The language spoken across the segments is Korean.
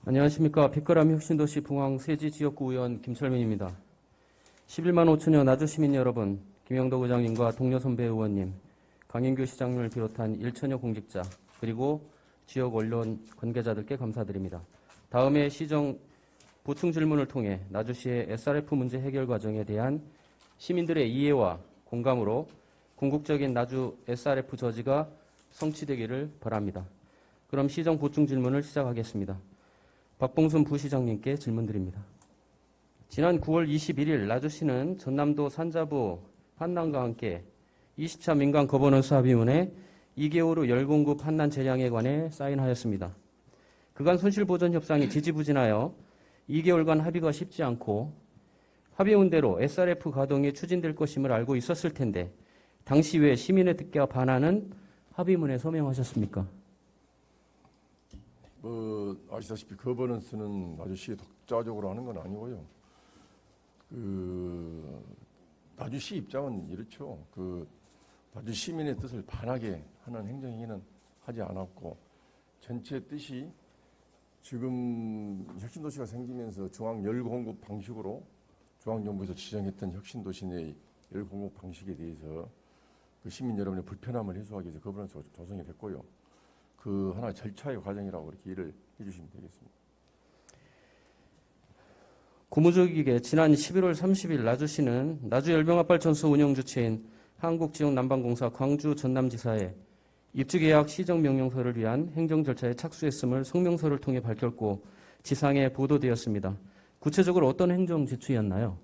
안녕하십니까. 빛바람 혁신도시 봉황 세지지역구 의원 김철민입니다. 11만 5천여 나주시민 여러분, 김영덕 의장님과 동료 선배 의원님, 강인규 시장님을 비롯한 1천여 공직자, 그리고 지역 언론 관계자들께 감사드립니다. 다음에 시정 보충 질문을 통해 나주시의 SRF 문제 해결 과정에 대한 시민들의 이해와 공감으로 궁극적인 나주 SRF 저지가 성취되기를 바랍니다. 그럼 시정 보충 질문을 시작하겠습니다. 박봉순 부시장님께 질문드립니다. 지난 9월 21일 나주시는 전남도 산자부 한남과 함께 20차 민간 거버넌스 합의문에 2개월 후 열공급 한남 재량에 관해 사인하였습니다. 그간 손실보전 협상이 지지부진하여 2개월간 합의가 쉽지 않고 합의문대로 SRF 가동이 추진될 것임을 알고 있었을 텐데 당시 왜 시민의 뜻과 반하는 합의문에 서명하셨습니까? 아시다시피 거버넌스는 나주시에 독자적으로 하는 건 아니고요. 나주시 입장은 이렇죠. 나주 시민의 뜻을 반하게 하는 행정행위는 하지 않았고 전체 뜻이 지금 혁신도시가 생기면서 중앙 열공급 방식으로 중앙정부에서 지정했던 혁신도시 내 열공급 방식에 대해서 그 시민 여러분의 불편함을 해소하기 위해서 거버넌스가 조성이 됐고요. 그 하나의 절차의 과정이라고 이렇게 이해를 해주시면 되겠습니다. 고무적이게 지난 11월 30일 나주시는 나주열병합발전소 운영 주체인 한국지역난방공사 광주 전남지사에 입주계약 시정명령서를 위한 행정 절차에 착수했음을 성명서를 통해 밝혔고 지상에 보도되었습니다. 구체적으로 어떤 행정 지추였나요?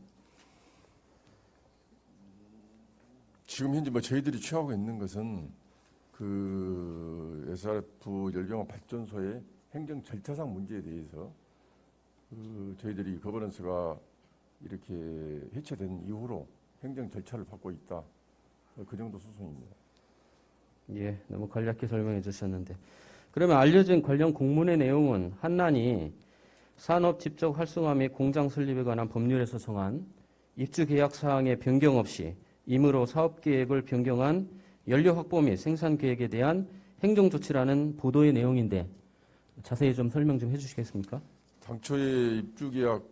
지금 현재 저희들이 취하고 있는 것은 SRF 열병합 발전소의 행정 절차상 문제에 대해서 저희들이 거버넌스가 이렇게 해체된 이후로 행정 절차를 밟고 있다. 그 정도 수준입니다. 예, 너무 간략히 설명해 주셨는데 그러면 알려진 관련 공문의 내용은 한난이 산업 집적 활성화 및 공장 설립에 관한 법률에서 정한 입주 계약 사항의 변경 없이 임의로 사업 계획을 변경한 연료 확보 및 생산 계획에 대한 행정 조치라는 보도의 내용인데 자세히 좀 설명 좀 해주시겠습니까? 당초에 입주 계약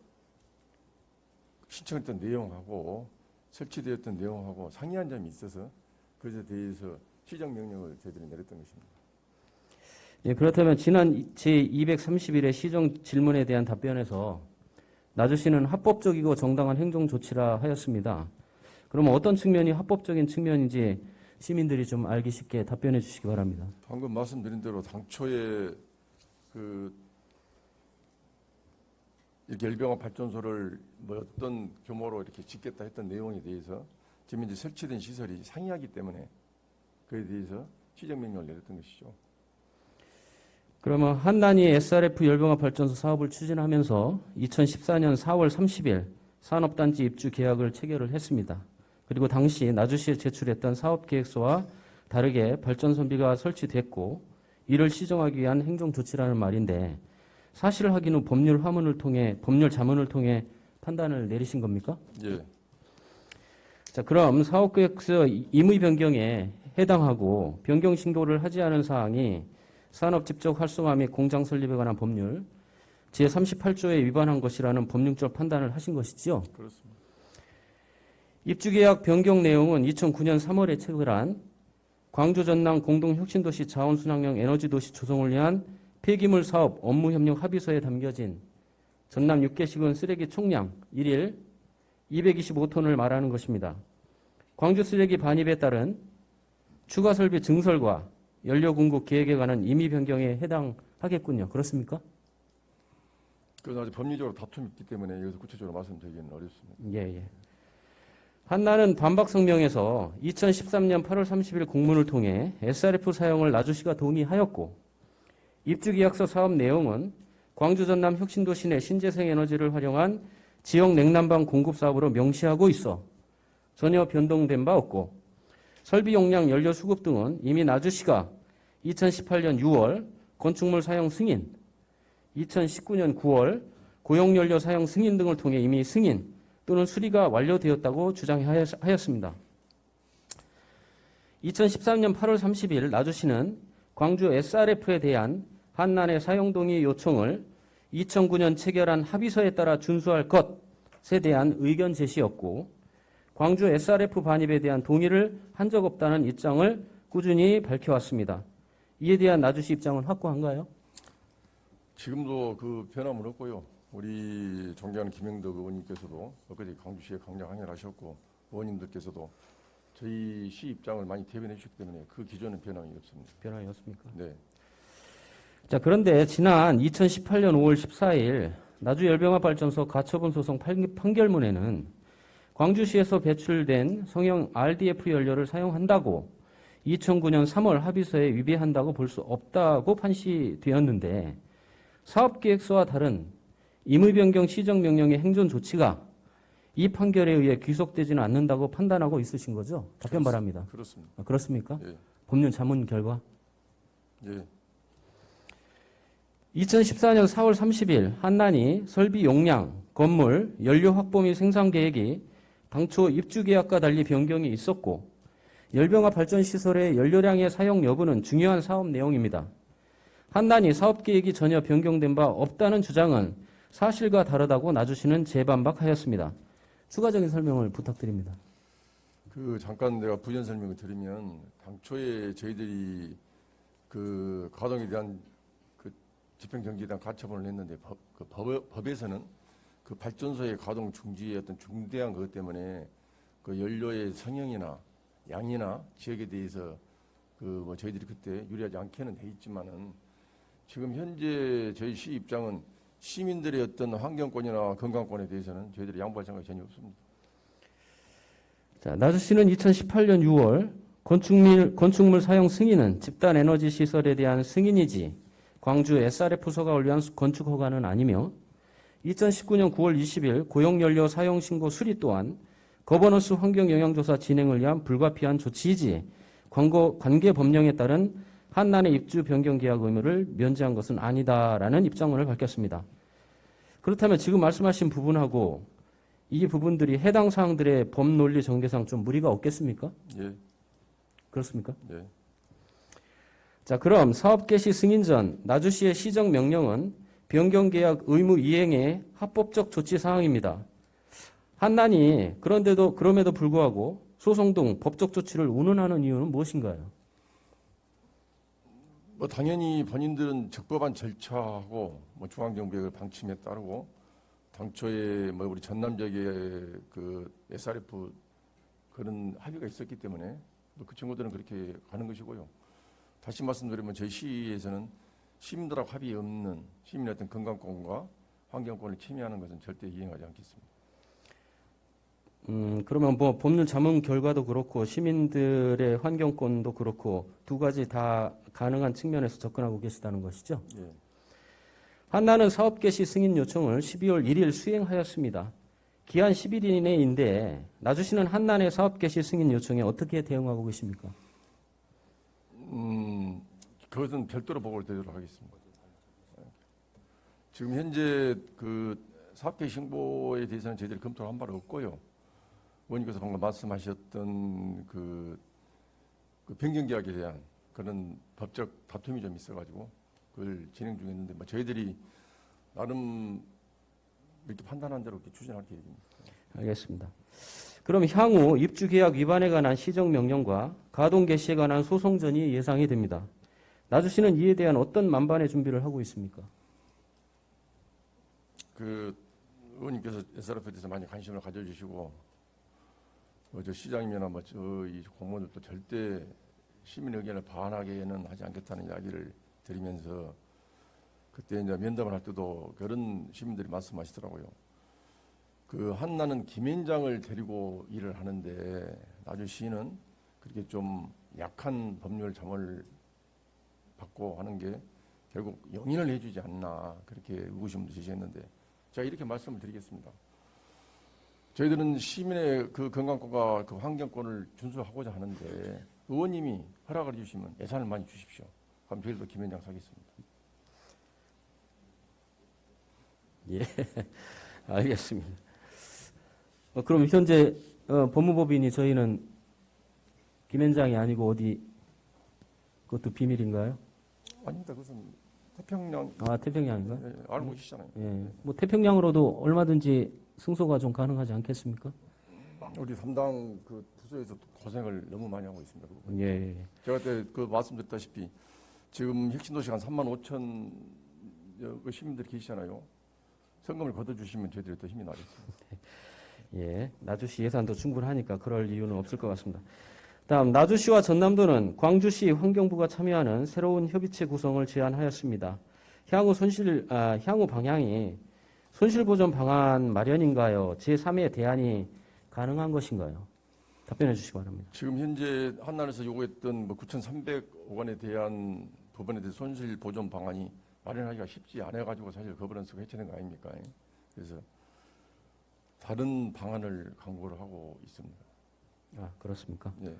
신청했던 내용하고 설치되었던 내용하고 상이한 점이 있어서 그것에 대해서 시정 명령을 저희들이 내렸던 것입니다. 예, 그렇다면 지난 제230일의 시정 질문에 대한 답변에서 나주시는 합법적이고 정당한 행정 조치라 하였습니다. 그러면 어떤 측면이 합법적인 측면인지 시민들이 좀 알기 쉽게 답변해 주시기 바랍니다. 방금 말씀드린 대로 당초에 이렇게 열병합 발전소를 어떤 규모로 이렇게 짓겠다 했던 내용에 대해서 지금 이제 설치된 시설이 상이하기 때문에 그에 대해서 시정명령을 내렸던 것이죠. 그러면 한난이 SRF 열병합 발전소 사업을 추진하면서 2014년 4월 30일 산업단지 입주 계약을 체결을 했습니다. 그리고 당시 나주시에 제출했던 사업계획서와 다르게 발전선비가 설치됐고 이를 시정하기 위한 행정조치라는 말인데 사실 확인 후 법률 자문을 통해 판단을 내리신 겁니까? 예. 자, 그럼 사업계획서 임의 변경에 해당하고 변경 신고를 하지 않은 사항이 산업집적 활성화 및 공장 설립에 관한 법률 제38조에 위반한 것이라는 법률적 판단을 하신 것이죠? 그렇습니다. 입주계약 변경 내용은 2009년 3월에 체결한 광주 전남 공동혁신도시 자원순환형 에너지도시 조성을 위한 폐기물 사업 업무협력 합의서에 담겨진 전남 6개시군 쓰레기 총량 1일 225톤을 말하는 것입니다. 광주 쓰레기 반입에 따른 추가 설비 증설과 연료 공급 계획에 관한 임의 변경에 해당하겠군요. 그렇습니까? 그래서 아직 법리적으로 다툼이 있기 때문에 여기서 구체적으로 말씀드리기는 어렵습니다. 예. 한나는 반박 성명에서 2013년 8월 30일 공문을 통해 SRF 사용을 나주시가 동의하였고 입주계약서 사업 내용은 광주 전남 혁신도시 내 신재생 에너지를 활용한 지역 냉난방 공급 사업으로 명시하고 있어 전혀 변동된 바 없고 설비 용량, 연료 수급 등은 이미 나주시가 2018년 6월 건축물 사용 승인, 2019년 9월 고용연료 사용 승인 등을 통해 이미 승인 또는 수리가 완료되었다고 주장하였습니다. 2013년 8월 30일 나주시는 광주 SRF에 대한 한난의 사용 동의 요청을 2009년 체결한 합의서에 따라 준수할 것에 대한 의견 제시였고 광주 SRF 반입에 대한 동의를 한 적 없다는 입장을 꾸준히 밝혀왔습니다. 이에 대한 나주시 입장은 확고한가요? 지금도 그 변함은 없고요. 우리 존경하는 김영덕 의원님께서도 엊그제 광주시에 강력 항의를 하셨고 의원님들께서도 저희 시 입장을 많이 대변해 주셨기 때문에 그 기조는 변함이 없습니다. 변함이 없습니까? 네. 자, 그런데 지난 2018년 5월 14일 나주열병합발전소 가처분 소송 판결문에는 광주시에서 배출된 성형 RDF 연료를 사용한다고 2009년 3월 합의서에 위배한다고 볼 수 없다고 판시되었는데 사업계획서와 다른 임의변경 시정명령의 행존 조치가 이 판결에 의해 귀속되지는 않는다고 판단하고 있으신 거죠? 답변 바랍니다. 그렇습니다. 아, 그렇습니까? 예. 법률 자문 결과? 예. 2014년 4월 30일 한난이 설비 용량, 건물, 연료 확보 및 생산 계획이 당초 입주 계약과 달리 변경이 있었고 열병합 발전시설의 연료량의 사용 여부는 중요한 사업 내용입니다. 한난이 사업 계획이 전혀 변경된 바 없다는 주장은 사실과 다르다고 나주시는 재반박하였습니다. 추가적인 설명을 부탁드립니다. 그 잠깐 내가 부연 설명을 드리면 당초에 저희들이 그 가동에 대한 그 집행정지에 대한 가처분을 했는데 법에서는 그 발전소의 가동 중지의 어떤 중대한 것 때문에 그 연료의 성형이나 양이나 지역에 대해서 그 뭐 저희들이 그때 유리하지 않게는 돼 있지만은 지금 현재 저희 시 입장은 시민들의 어떤 환경권이나 건강권에 대해서는 저희들이 양보할 생각이 전혀 없습니다. 자, 나주시는 2018년 6월 건축물 사용 승인은 집단 에너지 시설에 대한 승인이지 광주 SRF소가 올려한 건축 허가는 아니며 2019년 9월 20일 고용연료 사용 신고 수리 또한 거버넌스 환경영향조사 진행을 위한 불가피한 조치이지 관계 법령에 따른 한난의 입주 변경 계약 의무를 면제한 것은 아니다라는 입장문을 밝혔습니다. 그렇다면 지금 말씀하신 부분하고 이 부분들이 해당 사항들의 법 논리 전개상 좀 무리가 없겠습니까? 예. 그렇습니까? 네. 자, 그럼 사업 개시 승인 전 나주시의 시정 명령은 변경 계약 의무 이행의 합법적 조치 사항입니다. 한난이 그럼에도 불구하고 소송 등 법적 조치를 운운하는 이유는 무엇인가요? 뭐 당연히 본인들은 적법한 절차하고 뭐 중앙정부의 방침에 따르고 당초에 뭐 우리 전남 지역의 그 SRF 그런 합의가 있었기 때문에 뭐 그 친구들은 그렇게 가는 것이고요. 다시 말씀드리면 저희 시에서는 시민들하고 합의 없는 시민의 어떤 건강권과 환경권을 침해하는 것은 절대 이행하지 않겠습니다. 그러면 뭐 법률 자문 결과도 그렇고 시민들의 환경권도 그렇고 두 가지 다 가능한 측면에서 접근하고 계시다는 것이죠? 예. 한나는 사업 개시 승인 요청을 12월 1일 수행하였습니다. 기한 10일 이내인데 나주시는 한난의 사업 개시 승인 요청에 어떻게 대응하고 계십니까? 그것은 별도로 보고를 드리도록 하겠습니다. 지금 현재 그 사업 개시 신고에 대해서는 저희들이 검토를 한 바가 없고요. 의원님께서 방금 말씀하셨던 그 변경 계약에 대한 그런 법적 다툼이 좀 있어가지고 그걸 진행 중에 있는데 뭐 저희들이 나름 이렇게 판단한 대로 이렇게 추진할 계획입니다. 알겠습니다. 그럼 향후 입주 계약 위반에 관한 시정 명령과 가동 개시에 관한 소송전이 예상이 됩니다. 나주시는 이에 대한 어떤 만반의 준비를 하고 있습니까? 그 의원님께서 SRF에 대해서 많이 관심을 가져주시고 저 시장님이나 뭐 저희 공무원들도 절대 시민 의견을 반하게는 하지 않겠다는 이야기를 드리면서 그때 이제 면담을 할 때도 그런 시민들이 말씀하시더라고요. 그 한나는 김현장을 데리고 일을 하는데 나주시는 그렇게 좀 약한 법률 자문을 받고 하는 게 결국 용인을 해주지 않나 그렇게 의구심도 제시했는데 제가 이렇게 말씀을 드리겠습니다. 저희들은 시민의 그 건강권과 그 환경권을 준수하고자 하는데 의원님이 허락을 해주시면 예산을 많이 주십시오. 그럼 저희도 김현장 사겠습니다. 예, 알겠습니다. 그럼 현재 법무법인이 저희는 김현장이 아니고 어디 그것도 비밀인가요? 아닙니다. 그것은 태평양 아, 태평양인가요? 예, 알고 계시잖아요. 예. 뭐 태평양으로도 얼마든지 승소가 좀 가능하지 않겠습니까? 우리 담당 그 부서에서 고생을 너무 많이 하고 있습니다. 그 부분이. 예. 제가 그때 그 말씀드렸다시피 지금 혁신도시가 한 3만 5천 그 시민들이 계시잖아요. 성금을 걷어주시면 저희들이 더 힘이 나겠습니다. 예. 나주시 예산도 충분하니까 그럴 이유는 없을 것 같습니다. 다음 나주시와 전남도는 광주시 환경부가 참여하는 새로운 협의체 구성을 제안하였습니다. 향후 방향이 손실보전 방안 마련인가요? 제3의 대안이 가능한 것인가요? 답변해 주시기 바랍니다. 지금 현재 한난에서 요구했던 뭐 9,300억 원에 대한 부분에 대해 손실 보전 방안이 마련하기가 쉽지 않아가지고 사실 거버넌스가 해체된 거 아닙니까? 그래서 다른 방안을 강구를 하고 있습니다. 아, 그렇습니까? 예.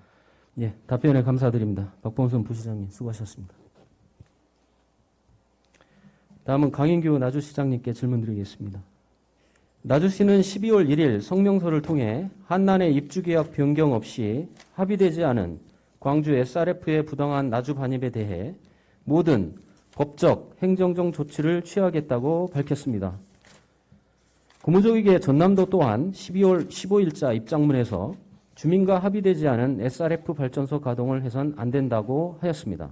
예, 답변에 감사드립니다. 박범선 부시장님 수고하셨습니다. 다음은 강인규 나주시장님께 질문드리겠습니다. 나주시는 12월 1일 성명서를 통해 한난의 입주계약 변경 없이 합의되지 않은 광주 SRF의 부당한 나주 반입에 대해 모든 법적, 행정적 조치를 취하겠다고 밝혔습니다. 고무적이게 전남도 또한 12월 15일자 입장문에서 주민과 합의되지 않은 SRF 발전소 가동을 해선 안 된다고 하였습니다.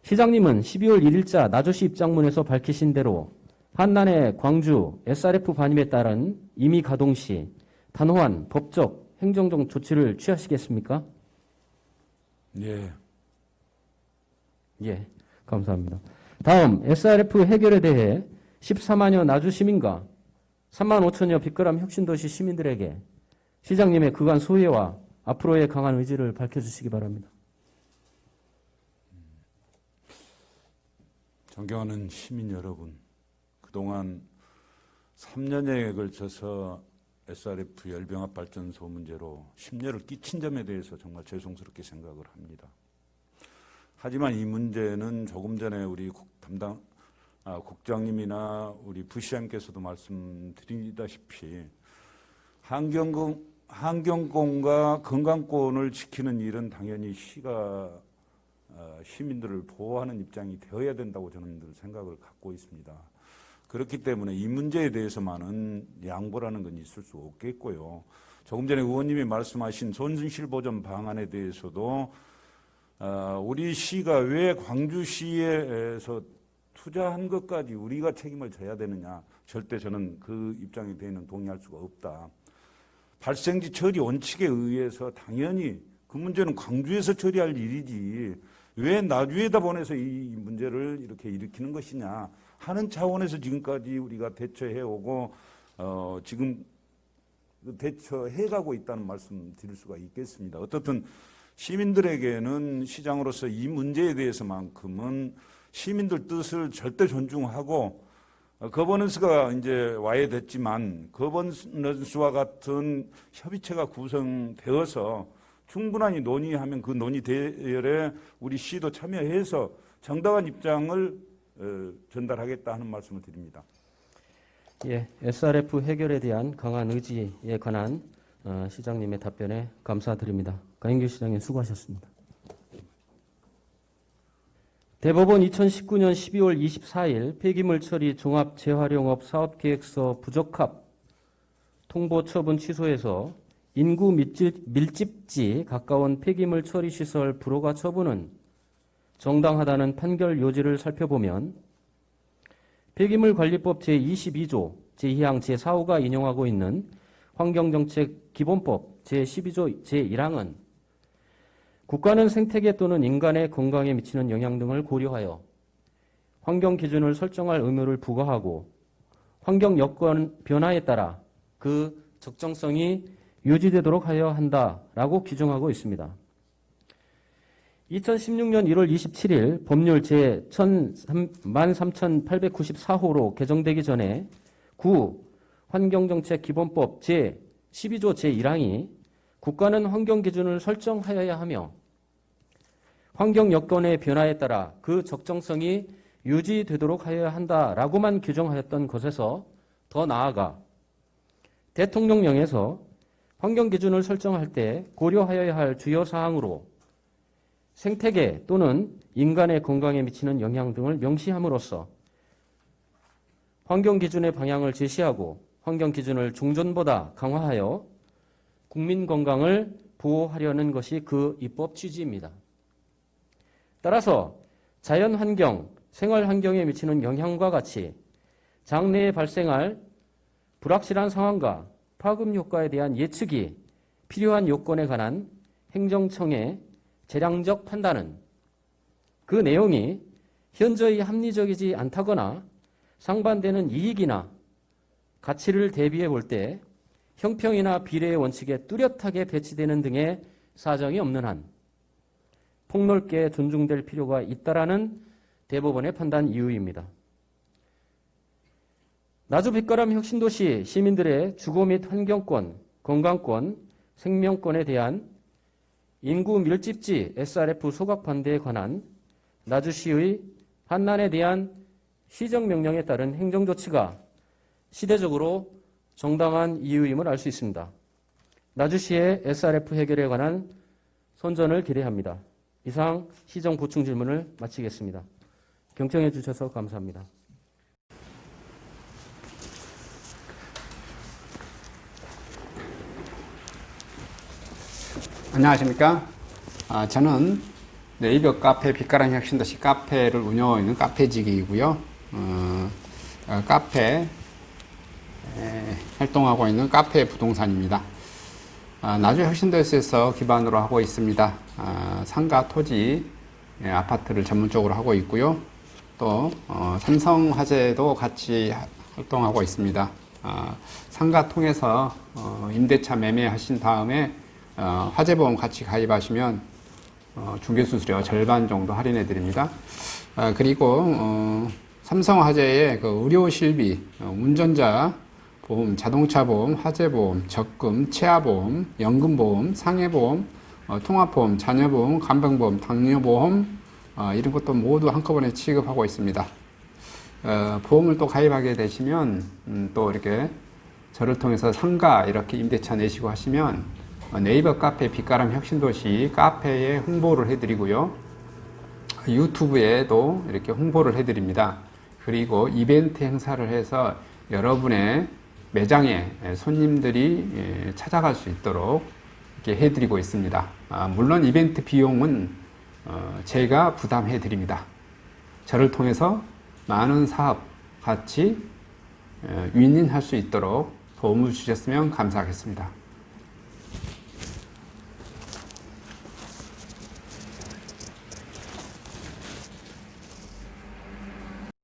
시장님은 12월 1일자 나주시 입장문에서 밝히신 대로 한난의 광주 SRF 반입에 따른 임의 가동 시 단호한 법적, 행정적 조치를 취하시겠습니까? 예. 예, 감사합니다. 다음 SRF 해결에 대해 14만여 나주 시민과 3만 5천여 빅그람 혁신도시 시민들에게 시장님의 그간 소회와 앞으로의 강한 의지를 밝혀주시기 바랍니다. 존경하는 시민 여러분, 그동안 3년여에 걸쳐서 SRF 열병합 발전소 문제로 심려를 끼친 점에 대해서 정말 죄송스럽게 생각을 합니다. 하지만 이 문제는 조금 전에 우리 국장님이나 우리 부시장께서도 말씀드리다시피 환경권과 건강권을 지키는 일은 당연히 시가 시민들을 보호하는 입장이 되어야 된다고 저는 늘 생각을 갖고 있습니다. 그렇기 때문에 이 문제에 대해서만은 양보라는 건 있을 수 없겠고요. 조금 전에 의원님이 말씀하신 손실보전 방안에 대해서도 우리 시가 왜 광주시에서 투자한 것까지 우리가 책임을 져야 되느냐, 절대 저는 그 입장에 대해서는 동의할 수가 없다. 발생지 처리 원칙에 의해서 당연히 그 문제는 광주에서 처리할 일이지 왜 나주에다 보내서 이 문제를 이렇게 일으키는 것이냐 하는 차원에서 지금까지 우리가 대처해오고 지금 대처해가고 있다는 말씀 드릴 수가 있겠습니다. 어떻든 시민들에게는 시장으로서 이 문제에 대해서만큼은 시민들 뜻을 절대 존중하고 거버넌스가 이제 와해됐지만 거버넌스와 같은 협의체가 구성되어서 충분히 논의하면 그 논의 대열에 우리 시도 참여해서 정당한 입장을 전달하겠다 하는 말씀을 드립니다. 예, SRF 해결에 대한 강한 의지에 관한 시장님의 답변에 감사드립니다. 강인규 시장님 수고하셨습니다. 대법원 2019년 12월 24일 폐기물 처리 종합 재활용업 사업계획서 부적합 통보 처분 취소에서 인구 밀집지 가까운 폐기물 처리 시설 불허가 처분은 정당하다는 판결 요지를 살펴보면 폐기물관리법 제22조 제2항 제4호가 인용하고 있는 환경정책 기본법 제12조 제1항은 국가는 생태계 또는 인간의 건강에 미치는 영향 등을 고려하여 환경 기준을 설정할 의무를 부과하고 환경 여건 변화에 따라 그 적정성이 유지되도록 하여야 한다라고 규정하고 있습니다. 2016년 1월 27일 법률 제13894호로 개정되기 전에 구 환경정책기본법 제12조 제1항이 국가는 환경 기준을 설정하여야 하며 환경 여건의 변화에 따라 그 적정성이 유지되도록 하여야 한다라고만 규정하였던 것에서 더 나아가 대통령령에서 환경 기준을 설정할 때 고려하여야 할 주요 사항으로 생태계 또는 인간의 건강에 미치는 영향 등을 명시함으로써 환경 기준의 방향을 제시하고 환경 기준을 종전보다 강화하여 국민 건강을 보호하려는 것이 그 입법 취지입니다. 따라서 자연 환경, 생활 환경에 미치는 영향과 같이 장래에 발생할 불확실한 상황과 파급 효과에 대한 예측이 필요한 요건에 관한 행정청의 재량적 판단은 그 내용이 현저히 합리적이지 않다거나 상반되는 이익이나 가치를 대비해 볼 때 형평이나 비례의 원칙에 뚜렷하게 배치되는 등의 사정이 없는 한 폭넓게 존중될 필요가 있다라는 대법원의 판단 이유입니다. 나주 빛가람 혁신도시 시민들의 주거 및 환경권, 건강권, 생명권에 대한 인구 밀집지 SRF 소각 반대에 관한 나주시의 한난에 대한 시정명령에 따른 행정조치가 시대적으로 정당한 이유임을 알 수 있습니다. 나주시의 SRF 해결에 관한 선전을 기대합니다. 이상 시정 보충 질문을 마치겠습니다. 경청해 주셔서 감사합니다. 안녕하십니까. 저는 네이버 카페 빛가람 혁신도시 카페를 운영하고 있는 카페직이고요. 카페 활동하고 있는 카페 부동산입니다. 나주 혁신도시에서 기반으로 하고 있습니다. 상가 토지 아파트를 전문적으로 하고 있고요. 또 삼성화재도 같이 활동하고 있습니다. 상가 통해서 임대차 매매하신 다음에 화재보험 같이 가입하시면 중개수수료 절반 정도 할인해 드립니다. 그리고 삼성화재의 그 의료실비, 운전자 보험, 자동차보험, 화재보험, 적금, 치아보험, 연금보험, 상해보험, 통합보험, 자녀보험, 간병보험, 당뇨보험 이런 것도 모두 한꺼번에 취급하고 있습니다. 보험을 또 가입하게 되시면 또 이렇게 저를 통해서 상가 이렇게 임대차 내시고 하시면 네이버 카페 빛가람 혁신도시 카페에 홍보를 해드리고요. 유튜브에도 이렇게 홍보를 해드립니다. 그리고 이벤트 행사를 해서 여러분의 매장에 손님들이 찾아갈 수 있도록 이렇게 해드리고 있습니다. 물론 이벤트 비용은 제가 부담해 드립니다. 저를 통해서 많은 사업 같이 윈윈할 수 있도록 도움을 주셨으면 감사하겠습니다.